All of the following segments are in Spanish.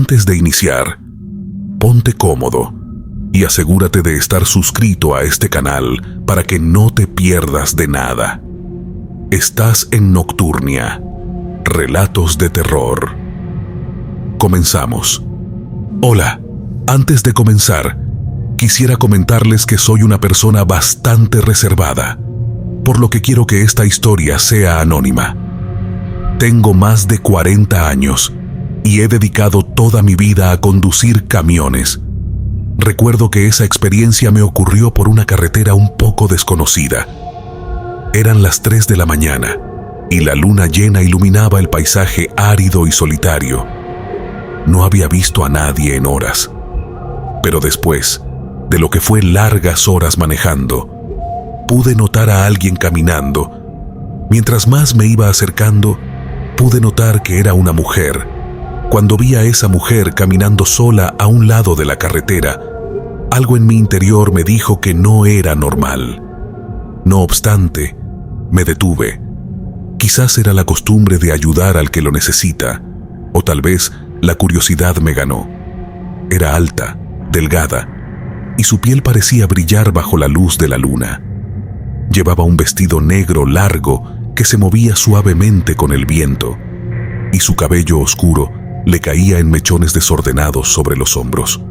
Antes de iniciar, ponte cómodo y asegúrate de estar suscrito a este canal para que no te pierdas de nada. Estás en Nocturnia, relatos de terror. Comenzamos. Hola, antes de comenzar, quisiera comentarles que soy una persona bastante reservada, por lo que quiero que esta historia sea anónima. Tengo más de 40 años y he dedicado toda mi vida a conducir camiones. Recuerdo que esa experiencia me ocurrió por una carretera un poco desconocida. Eran las 3 de la mañana y la luna llena iluminaba el paisaje árido y solitario. No había visto a nadie en horas, pero después de lo que fue largas horas manejando, pude notar a alguien caminando. Mientras más me iba acercando, pude notar que era una mujer. Cuando vi a esa mujer caminando sola a un lado de la carretera, algo en mi interior me dijo que no era normal. No obstante, me detuve. Quizás era la costumbre de ayudar al que lo necesita, o tal vez la curiosidad me ganó. Era alta, delgada, y su piel parecía brillar bajo la luz de la luna. Llevaba un vestido negro largo que se movía suavemente con el viento, y su cabello oscuro le caía en mechones desordenados sobre los hombros.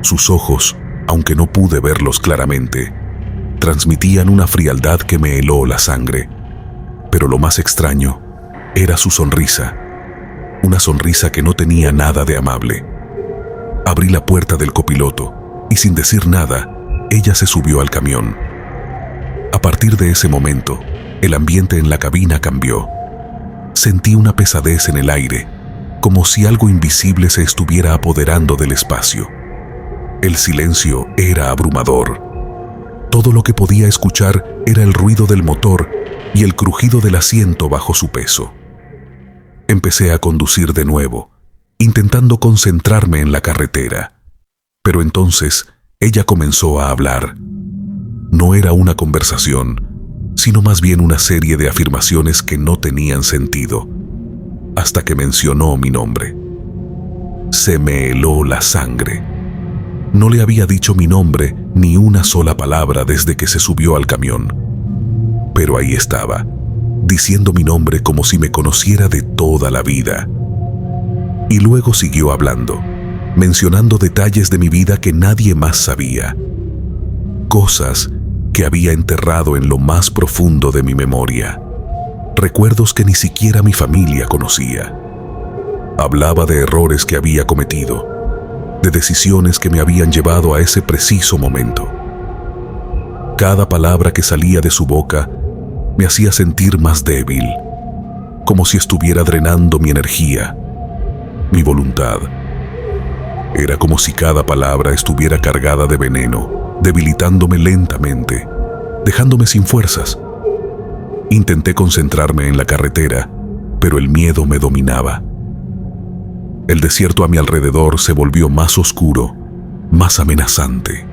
Sus ojos, aunque no pude verlos claramente, transmitían una frialdad que me heló la sangre. Pero lo más extraño era su sonrisa, una sonrisa que no tenía nada de amable. Abrí la puerta del copiloto y sin decir nada, ella se subió al camión. A partir de ese momento, el ambiente en la cabina cambió. Sentí una pesadez en el aire, como si algo invisible se estuviera apoderando del espacio. El silencio era abrumador. Todo lo que podía escuchar era el ruido del motor y el crujido del asiento bajo su peso. Empecé a conducir de nuevo, intentando concentrarme en la carretera. Pero entonces ella comenzó a hablar. No era una conversación, sino más bien una serie de afirmaciones que no tenían sentido, hasta que mencionó mi nombre. Se me heló la sangre. No le había dicho mi nombre ni una sola palabra desde que se subió al camión. Pero ahí estaba, diciendo mi nombre como si me conociera de toda la vida. Y luego siguió hablando, mencionando detalles de mi vida que nadie más sabía. Cosas que había enterrado en lo más profundo de mi memoria. Recuerdos que ni siquiera mi familia conocía. Hablaba de errores que había cometido, de decisiones que me habían llevado a ese preciso momento. Cada palabra que salía de su boca me hacía sentir más débil, como si estuviera drenando mi energía, mi voluntad. Era como si cada palabra estuviera cargada de veneno, debilitándome lentamente, dejándome sin fuerzas. Intenté concentrarme en la carretera, pero el miedo me dominaba. El desierto a mi alrededor se volvió más oscuro, más amenazante.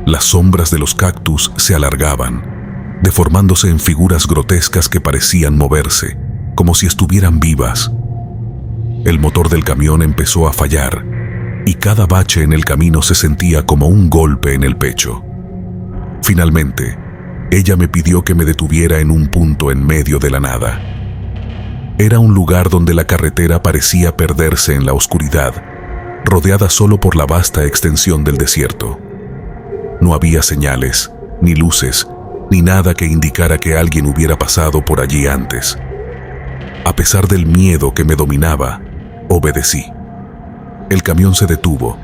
Las sombras de los cactus se alargaban, deformándose en figuras grotescas que parecían moverse, como si estuvieran vivas. El motor del camión empezó a fallar, y cada bache en el camino se sentía como un golpe en el pecho. Finalmente, ella me pidió que me detuviera en un punto en medio de la nada. Era un lugar donde la carretera parecía perderse en la oscuridad, rodeada solo por la vasta extensión del desierto. No había señales, ni luces, ni nada que indicara que alguien hubiera pasado por allí antes. A pesar del miedo que me dominaba, obedecí. El camión se detuvo,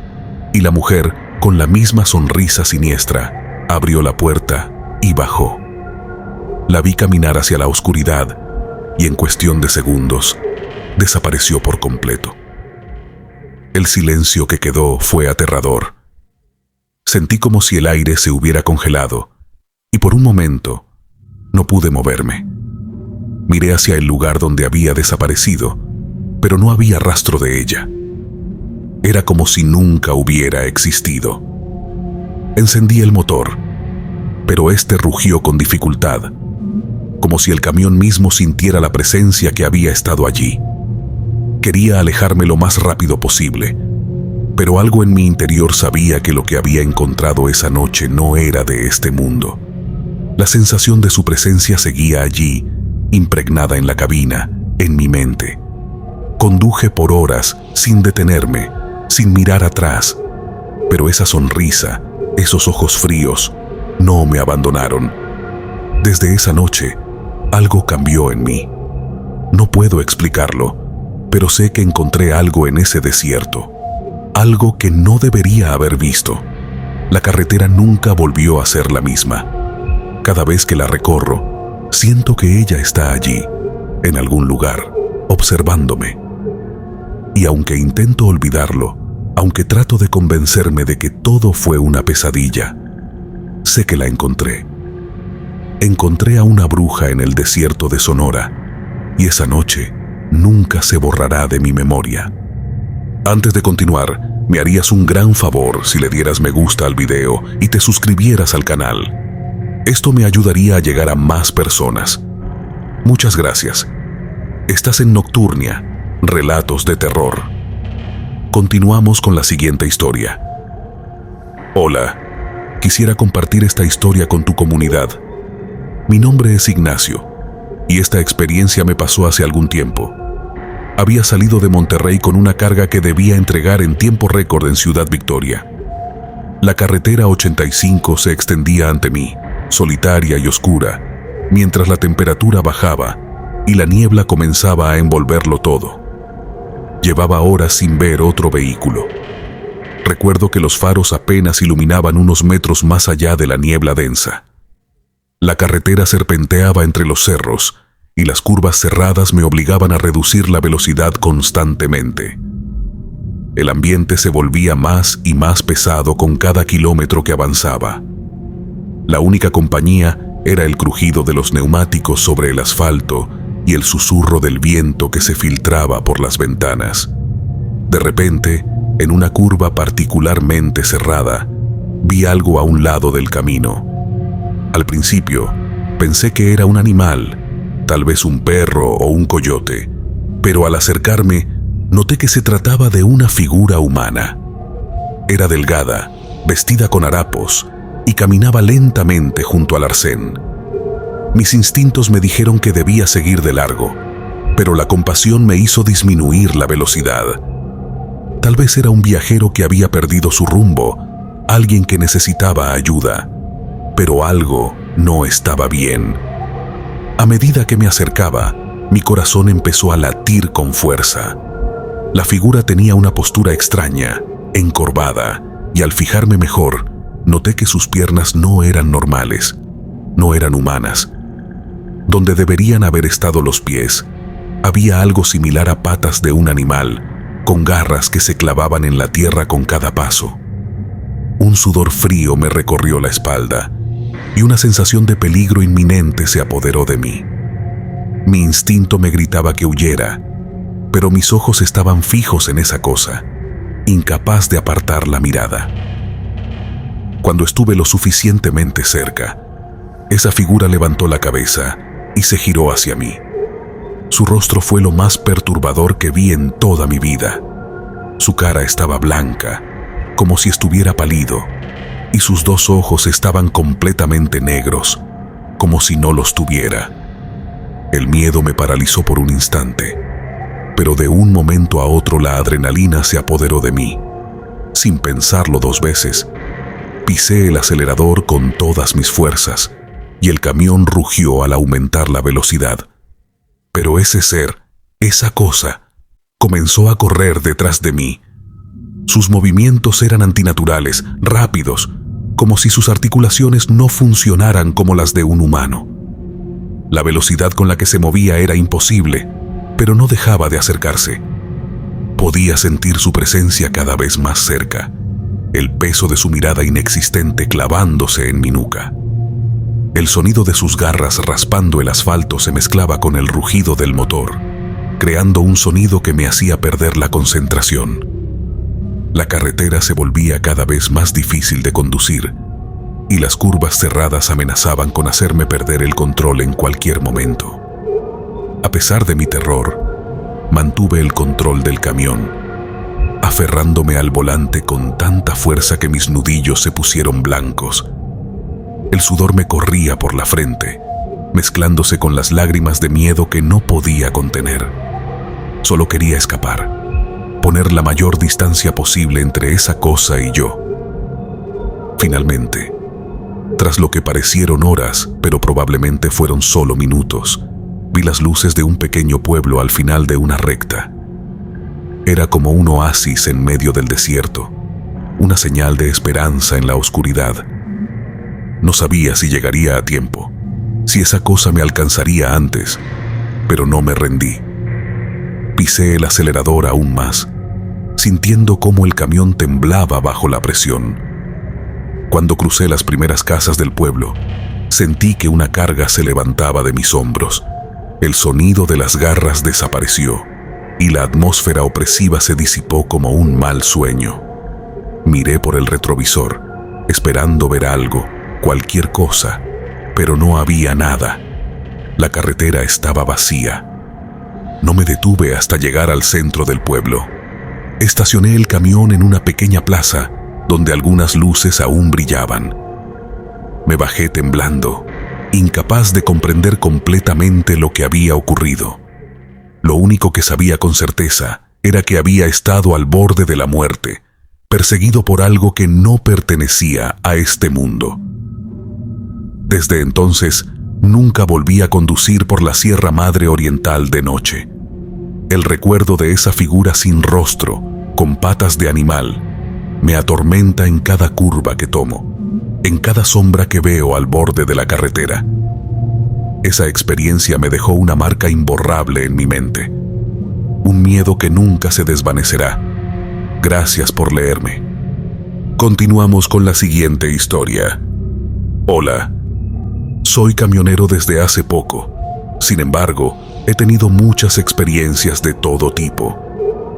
y la mujer, con la misma sonrisa siniestra, abrió la puerta y bajó. La vi caminar hacia la oscuridad, y en cuestión de segundos, desapareció por completo. El silencio que quedó fue aterrador. Sentí como si el aire se hubiera congelado, y por un momento no pude moverme. Miré hacia el lugar donde había desaparecido, pero no había rastro de ella. Era como si nunca hubiera existido. Encendí el motor, pero este rugió con dificultad, como si el camión mismo sintiera la presencia que había estado allí. Quería alejarme lo más rápido posible, pero algo en mi interior sabía que lo que había encontrado esa noche no era de este mundo. La sensación de su presencia seguía allí, impregnada en la cabina, en mi mente. Conduje por horas sin detenerme, sin mirar atrás, pero esa sonrisa, esos ojos fríos, no me abandonaron. Desde esa noche, algo cambió en mí. No puedo explicarlo, pero sé que encontré algo en ese desierto, algo que no debería haber visto. La carretera nunca volvió a ser la misma. Cada vez que la recorro, siento que ella está allí, en algún lugar, observándome. Y aunque intento olvidarlo, aunque trato de convencerme de que todo fue una pesadilla, sé que la encontré. Encontré a una bruja en el desierto de Sonora, y esa noche nunca se borrará de mi memoria. Antes de continuar, me harías un gran favor si le dieras me gusta al video y te suscribieras al canal. Esto me ayudaría a llegar a más personas. Muchas gracias. Estás en Nocturnia, Relatos de Terror. Continuamos con la siguiente historia. Hola, quisiera compartir esta historia con tu comunidad. Mi nombre es Ignacio, y esta experiencia me pasó hace algún tiempo. Había salido de Monterrey con una carga que debía entregar en tiempo récord en Ciudad Victoria. La carretera 85 se extendía ante mí, solitaria y oscura, mientras la temperatura bajaba y la niebla comenzaba a envolverlo todo. Llevaba horas sin ver otro vehículo. Recuerdo que los faros apenas iluminaban unos metros más allá de la niebla densa. La carretera serpenteaba entre los cerros, y las curvas cerradas me obligaban a reducir la velocidad constantemente. El ambiente se volvía más y más pesado con cada kilómetro que avanzaba. La única compañía era el crujido de los neumáticos sobre el asfalto y el susurro del viento que se filtraba por las ventanas. De repente, en una curva particularmente cerrada, vi algo a un lado del camino. Al principio, pensé que era un animal, tal vez un perro o un coyote, pero al acercarme, noté que se trataba de una figura humana. Era delgada, vestida con harapos, y caminaba lentamente junto al arcén. Mis instintos me dijeron que debía seguir de largo, pero la compasión me hizo disminuir la velocidad. Tal vez era un viajero que había perdido su rumbo, alguien que necesitaba ayuda, pero algo no estaba bien. A medida que me acercaba, mi corazón empezó a latir con fuerza. La figura tenía una postura extraña, encorvada, y al fijarme mejor, noté que sus piernas no eran normales, no eran humanas. Donde deberían haber estado los pies, había algo similar a patas de un animal, con garras que se clavaban en la tierra con cada paso. Un sudor frío me recorrió la espalda, y una sensación de peligro inminente se apoderó de mí. Mi instinto me gritaba que huyera, pero mis ojos estaban fijos en esa cosa, incapaz de apartar la mirada. Cuando estuve lo suficientemente cerca, esa figura levantó la cabeza y se giró hacia mí. Su rostro fue lo más perturbador que vi en toda mi vida. Su cara estaba blanca, como si estuviera pálido, y sus dos ojos estaban completamente negros, como si no los tuviera. El miedo me paralizó por un instante, pero de un momento a otro la adrenalina se apoderó de mí. Sin pensarlo dos veces, pisé el acelerador con todas mis fuerzas, y el camión rugió al aumentar la velocidad. Pero ese ser, esa cosa, comenzó a correr detrás de mí. Sus movimientos eran antinaturales, rápidos, como si sus articulaciones no funcionaran como las de un humano. La velocidad con la que se movía era imposible, pero no dejaba de acercarse. Podía sentir su presencia cada vez más cerca, el peso de su mirada inexistente clavándose en mi nuca. El sonido de sus garras raspando el asfalto se mezclaba con el rugido del motor, creando un sonido que me hacía perder la concentración. La carretera se volvía cada vez más difícil de conducir, y las curvas cerradas amenazaban con hacerme perder el control en cualquier momento. A pesar de mi terror, mantuve el control del camión, aferrándome al volante con tanta fuerza que mis nudillos se pusieron blancos. El sudor me corría por la frente, mezclándose con las lágrimas de miedo que no podía contener. Solo quería escapar, poner la mayor distancia posible entre esa cosa y yo. Finalmente, tras lo que parecieron horas, pero probablemente fueron solo minutos, vi las luces de un pequeño pueblo al final de una recta. Era como un oasis en medio del desierto, una señal de esperanza en la oscuridad. No sabía si llegaría a tiempo, si esa cosa me alcanzaría antes, pero no me rendí. Pisé el acelerador aún más, sintiendo cómo el camión temblaba bajo la presión. Cuando crucé las primeras casas del pueblo, sentí que una carga se levantaba de mis hombros. El sonido de las garras desapareció y la atmósfera opresiva se disipó como un mal sueño. Miré por el retrovisor, esperando ver algo, cualquier cosa, pero no había nada. La carretera estaba vacía. No me detuve hasta llegar al centro del pueblo. Estacioné el camión en una pequeña plaza donde algunas luces aún brillaban. Me bajé temblando, incapaz de comprender completamente lo que había ocurrido. Lo único que sabía con certeza era que había estado al borde de la muerte, perseguido por algo que no pertenecía a este mundo. Desde entonces, nunca volví a conducir por la Sierra Madre Oriental de noche. El recuerdo de esa figura sin rostro, con patas de animal, me atormenta en cada curva que tomo, en cada sombra que veo al borde de la carretera. Esa experiencia me dejó una marca imborrable en mi mente, un miedo que nunca se desvanecerá. Gracias por leerme. Continuamos con la siguiente historia. Hola, soy camionero desde hace poco. Sin embargo, he tenido muchas experiencias de todo tipo.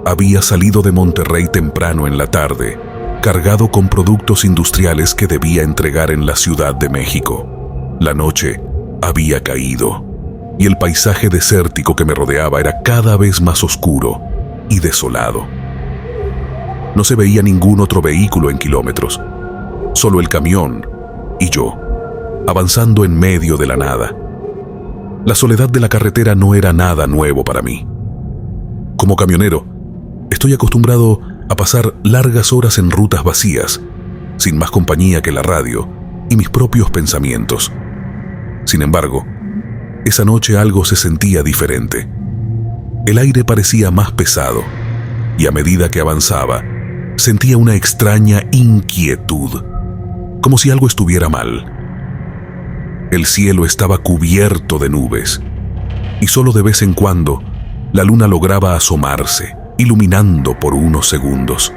Había salido de Monterrey temprano en la tarde, cargado con productos industriales que debía entregar en la Ciudad de México. La noche había caído, y el paisaje desértico que me rodeaba era cada vez más oscuro y desolado. No se veía ningún otro vehículo en kilómetros, solo el camión y yo, avanzando en medio de la nada. La soledad de la carretera no era nada nuevo para mí. Como camionero, estoy acostumbrado a pasar largas horas en rutas vacías, sin más compañía que la radio y mis propios pensamientos. Sin embargo, esa noche algo se sentía diferente. El aire parecía más pesado, y a medida que avanzaba, sentía una extraña inquietud, como si algo estuviera mal. El cielo estaba cubierto de nubes, y solo de vez en cuando la luna lograba asomarse, iluminando por unos segundos.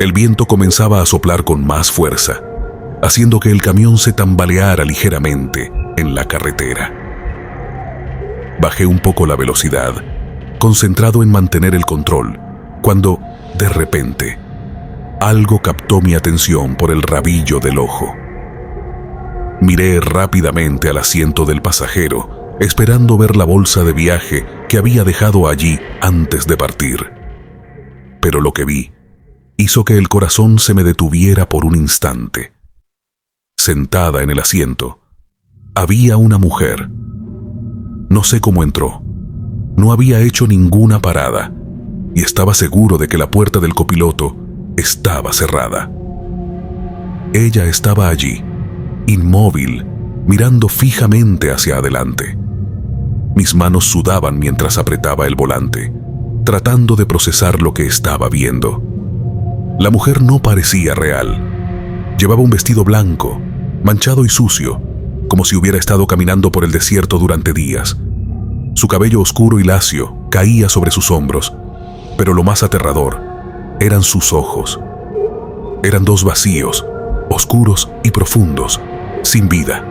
El viento comenzaba a soplar con más fuerza, haciendo que el camión se tambaleara ligeramente en la carretera. Bajé un poco la velocidad, concentrado en mantener el control, cuando, de repente, algo captó mi atención por el rabillo del ojo. Miré rápidamente al asiento del pasajero, esperando ver la bolsa de viaje que había dejado allí antes de partir. Pero lo que vi hizo que el corazón se me detuviera por un instante. Sentada en el asiento, había una mujer. No sé cómo entró. No había hecho ninguna parada, y estaba seguro de que la puerta del copiloto estaba cerrada. Ella estaba allí, inmóvil, mirando fijamente hacia adelante. Mis manos sudaban mientras apretaba el volante, tratando de procesar lo que estaba viendo. La mujer no parecía real. Llevaba un vestido blanco, manchado y sucio, como si hubiera estado caminando por el desierto durante días. Su cabello oscuro y lacio caía sobre sus hombros, pero lo más aterrador eran sus ojos. Eran dos vacíos, oscuros y profundos, sin vida.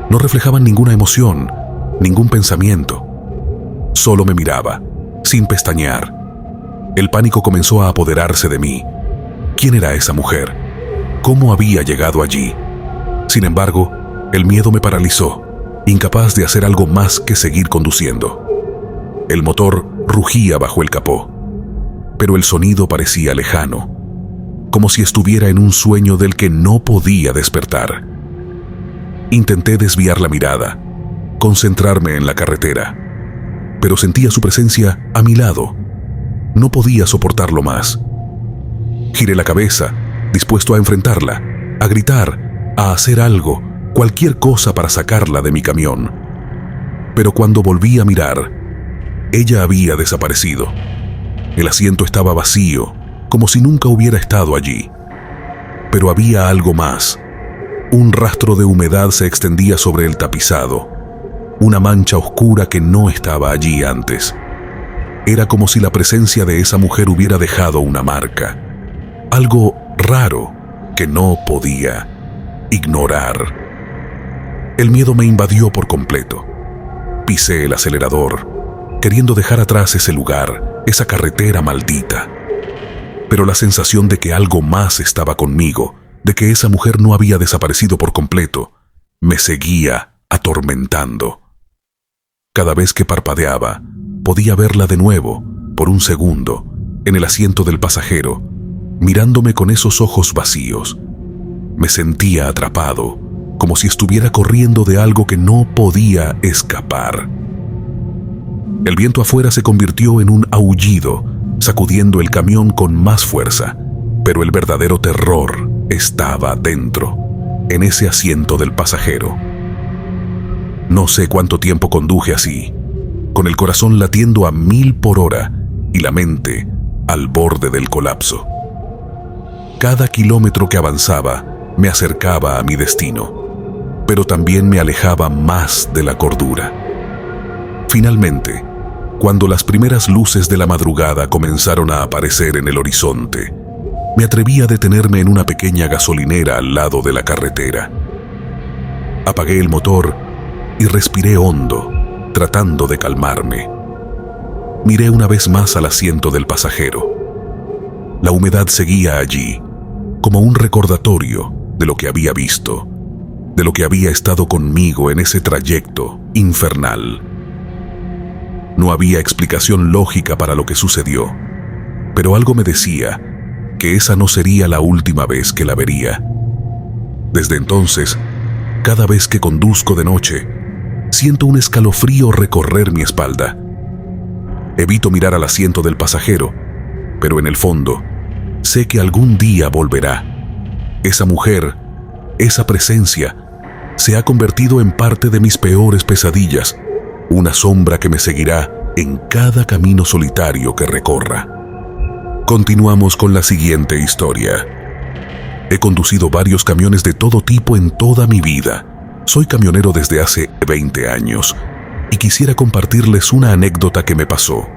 No reflejaban ninguna emoción, ningún pensamiento. Solo me miraba, sin pestañear. El pánico comenzó a apoderarse de mí. ¿Quién era esa mujer? ¿Cómo había llegado allí? Sin embargo, el miedo me paralizó, incapaz de hacer algo más que seguir conduciendo. El motor rugía bajo el capó, pero el sonido parecía lejano, como si estuviera en un sueño del que no podía despertar. Intenté desviar la mirada, concentrarme en la carretera, pero sentía su presencia a mi lado. No podía soportarlo más. Giré la cabeza, dispuesto a enfrentarla, a gritar, a hacer algo, cualquier cosa para sacarla de mi camión. Pero cuando volví a mirar, ella había desaparecido. El asiento estaba vacío, como si nunca hubiera estado allí. Pero había algo más. Un rastro de humedad se extendía sobre el tapizado, una mancha oscura que no estaba allí antes. Era como si la presencia de esa mujer hubiera dejado una marca, algo raro que no podía ignorar. El miedo me invadió por completo. Pisé el acelerador, queriendo dejar atrás ese lugar, esa carretera maldita. Pero la sensación de que algo más estaba conmigo, de que esa mujer no había desaparecido por completo, me seguía atormentando. Cada vez que parpadeaba, podía verla de nuevo, por un segundo, en el asiento del pasajero, mirándome con esos ojos vacíos. Me sentía atrapado, como si estuviera corriendo de algo que no podía escapar. El viento afuera se convirtió en un aullido, sacudiendo el camión con más fuerza, pero el verdadero terror estaba dentro, en ese asiento del pasajero. No sé cuánto tiempo conduje así, con el corazón latiendo a 1000 por hora y la mente al borde del colapso. Cada kilómetro que avanzaba me acercaba a mi destino, pero también me alejaba más de la cordura. Finalmente, cuando las primeras luces de la madrugada comenzaron a aparecer en el horizonte, me atreví a detenerme en una pequeña gasolinera al lado de la carretera. Apagué el motor y respiré hondo, tratando de calmarme. Miré una vez más al asiento del pasajero. La humedad seguía allí, como un recordatorio de lo que había visto, de lo que había estado conmigo en ese trayecto infernal. No había explicación lógica para lo que sucedió, pero algo me decía que esa no sería la última vez que la vería. Desde entonces, cada vez que conduzco de noche, siento un escalofrío recorrer mi espalda. Evito mirar al asiento del pasajero, pero en el fondo, sé que algún día volverá. Esa mujer, esa presencia, se ha convertido en parte de mis peores pesadillas, una sombra que me seguirá en cada camino solitario que recorra. Continuamos con la siguiente historia. He conducido varios camiones de todo tipo en toda mi vida. Soy camionero desde hace 20 años y quisiera compartirles una anécdota que me pasó.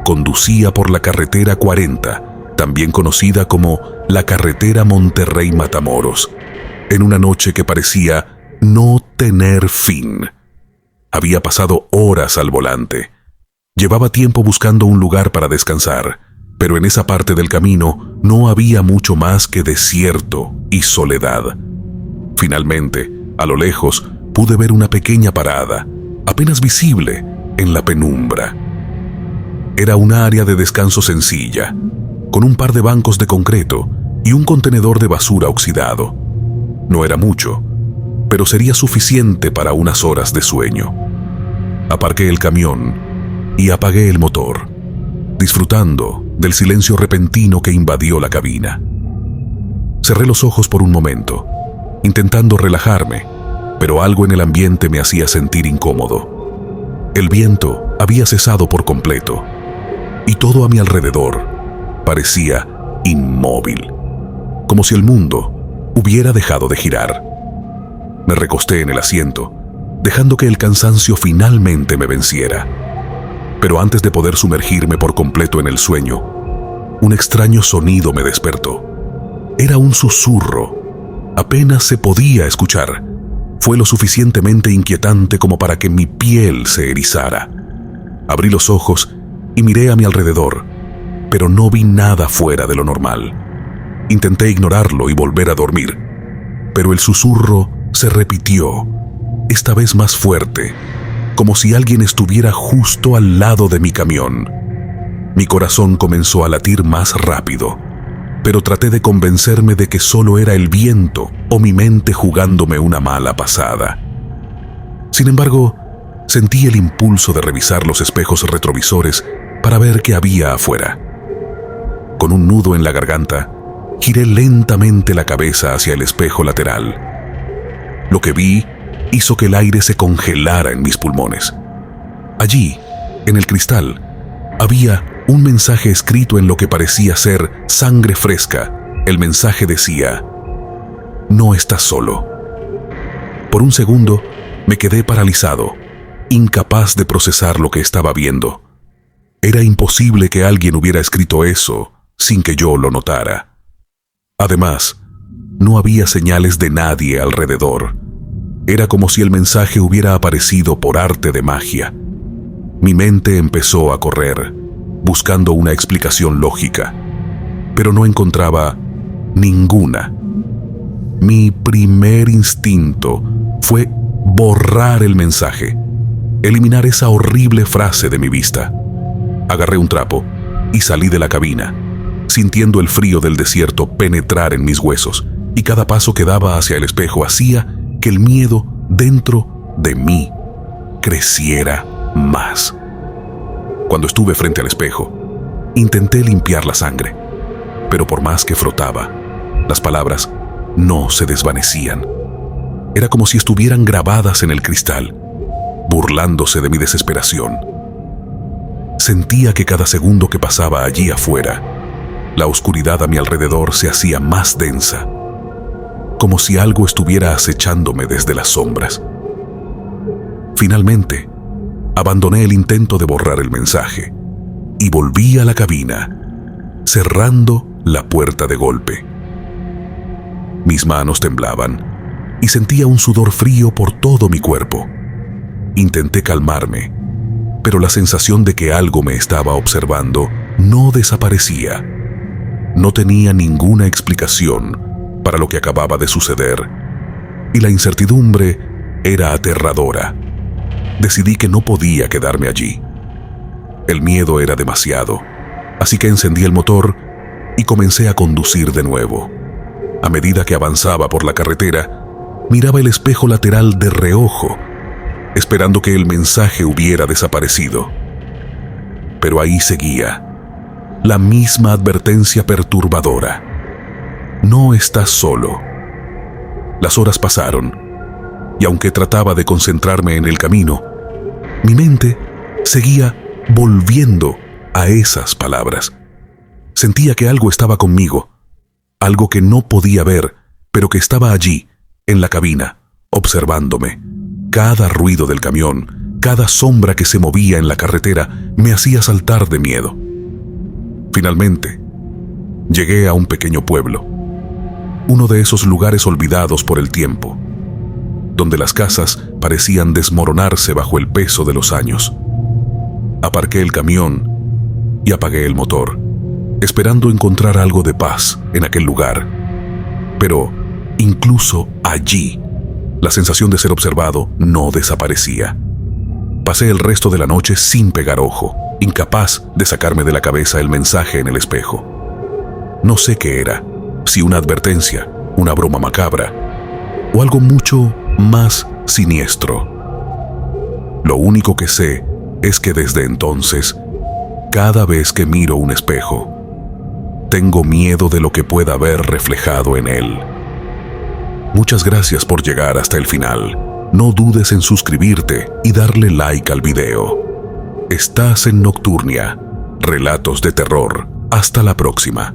Conducía por la carretera 40, también conocida como la carretera Monterrey-Matamoros, en una noche que parecía no tener fin. Había pasado horas al volante. Llevaba tiempo buscando un lugar para descansar, pero en esa parte del camino no había mucho más que desierto y soledad. Finalmente, a lo lejos, pude ver una pequeña parada, apenas visible en la penumbra. Era un área de descanso sencilla, con un par de bancos de concreto y un contenedor de basura oxidado. No era mucho, pero sería suficiente para unas horas de sueño. Aparqué el camión y apagué el motor, disfrutando del silencio repentino que invadió la cabina. Cerré los ojos por un momento, intentando relajarme, pero algo en el ambiente me hacía sentir incómodo. El viento había cesado por completo, y todo a mi alrededor parecía inmóvil, como si el mundo hubiera dejado de girar. Me recosté en el asiento, dejando que el cansancio finalmente me venciera. Pero antes de poder sumergirme por completo en el sueño, un extraño sonido me despertó. Era un susurro. Apenas se podía escuchar. Fue lo suficientemente inquietante como para que mi piel se erizara. Abrí los ojos y miré a mi alrededor, pero no vi nada fuera de lo normal. Intenté ignorarlo y volver a dormir, pero el susurro se repitió, esta vez más fuerte, como si alguien estuviera justo al lado de mi camión. Mi corazón comenzó a latir más rápido, pero traté de convencerme de que solo era el viento o mi mente jugándome una mala pasada. Sin embargo, sentí el impulso de revisar los espejos retrovisores para ver qué había afuera. Con un nudo en la garganta, giré lentamente la cabeza hacia el espejo lateral. Lo que vi hizo que el aire se congelara en mis pulmones. Allí, en el cristal, había un mensaje escrito en lo que parecía ser sangre fresca. El mensaje decía: "No estás solo". Por un segundo me quedé paralizado, incapaz de procesar lo que estaba viendo. Era imposible que alguien hubiera escrito eso sin que yo lo notara. Además, no había señales de nadie alrededor. Era como si el mensaje hubiera aparecido por arte de magia. Mi mente empezó a correr, buscando una explicación lógica, pero no encontraba ninguna. Mi primer instinto fue borrar el mensaje, eliminar esa horrible frase de mi vista. Agarré un trapo y salí de la cabina, sintiendo el frío del desierto penetrar en mis huesos, y cada paso que daba hacia el espejo hacía que el miedo dentro de mí creciera más. Cuando estuve frente al espejo, intenté limpiar la sangre, pero por más que frotaba, las palabras no se desvanecían. Era como si estuvieran grabadas en el cristal, burlándose de mi desesperación. Sentía que cada segundo que pasaba allí afuera, la oscuridad a mi alrededor se hacía más densa, como si algo estuviera acechándome desde las sombras. Finalmente, abandoné el intento de borrar el mensaje y volví a la cabina, cerrando la puerta de golpe. Mis manos temblaban y sentía un sudor frío por todo mi cuerpo. Intenté calmarme, pero la sensación de que algo me estaba observando no desaparecía. No tenía ninguna explicación para lo que acababa de suceder, y la incertidumbre era aterradora. Decidí que no podía quedarme allí. El miedo era demasiado, así que encendí el motor y comencé a conducir de nuevo. A medida que avanzaba por la carretera, miraba el espejo lateral de reojo, esperando que el mensaje hubiera desaparecido. Pero ahí seguía, la misma advertencia perturbadora: no estás solo. Las horas pasaron, y aunque trataba de concentrarme en el camino, mi mente seguía volviendo a esas palabras. Sentía que algo estaba conmigo, algo que no podía ver, pero que estaba allí, en la cabina, observándome. Cada ruido del camión, cada sombra que se movía en la carretera, me hacía saltar de miedo. Finalmente, llegué a un pequeño pueblo, uno de esos lugares olvidados por el tiempo, donde las casas parecían desmoronarse bajo el peso de los años. Aparqué el camión y apagué el motor, esperando encontrar algo de paz en aquel lugar. Pero incluso allí, la sensación de ser observado no desaparecía. Pasé el resto de la noche sin pegar ojo, incapaz de sacarme de la cabeza el mensaje en el espejo. No sé qué era, si una advertencia, una broma macabra, o algo mucho más siniestro. Lo único que sé es que desde entonces, cada vez que miro un espejo, tengo miedo de lo que pueda haber reflejado en él. Muchas gracias por llegar hasta el final. No dudes en suscribirte y darle like al video. Estás en Nocturnia, relatos de terror. Hasta la próxima.